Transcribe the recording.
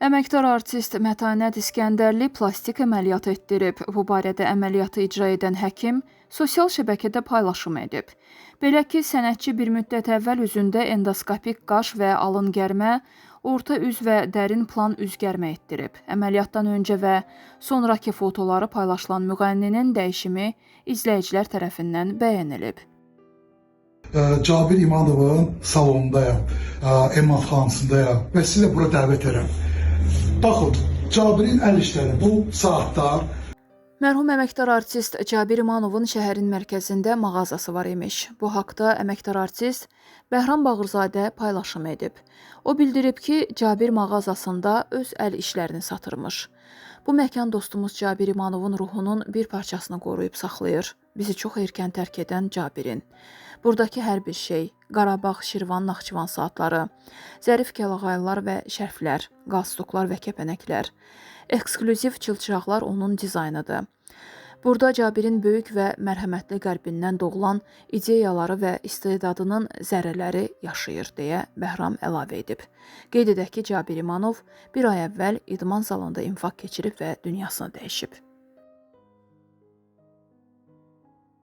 Əməkdar artist Mətanət İskəndərli plastik əməliyyat etdirib. Bu barədə əməliyyatı icra edən həkim sosial şəbəkədə paylaşım edib. Belə ki, sənətçi bir müddət əvvəl üzündə endoskopik qaş və alın gərmə, orta üz və dərin plan üz gərmə etdirib. Əməliyyatdan öncə və sonraki fotoları paylaşılan müğənninin dəyişimi izləyicilər tərəfindən bəyənilib. Cabir İmanovun salonundayam, emalatxanasındayam və sizə bura dəvət edirəm. Baxın, Cabirin əl işləri bu saatda. Mərhum əməkdar artist Cabir İmanovun şəhərin mərkəzində mağazası var imiş. Bu haqda əməkdar artist Bəhram Bağırzadə paylaşım edib. O bildirib ki, Cabir mağazasında öz əl işlərini satırmış. Bu məkan dostumuz Cabir İmanovun ruhunun bir parçasını qoruyub saxlayır. Bizi çox erkən tərk edən Cabirin. Buradakı hər bir şey, Qarabağ, Şirvan, Naxçıvan saatları, zərif kəlağaylar və şərflər, qalstuklar və kəpənəklər, eksklüziv çılçıraqlar onun dizaynıdır. Burada Cabirin böyük və mərhəmətli qəlbindən doğulan ideyaları və istedadının zərrələri yaşayır, deyə Bəhram əlavə edib. Qeyd edək ki, Cabir İmanov bir ay əvvəl idman salonunda infaq keçirib və dünyasını dəyişib.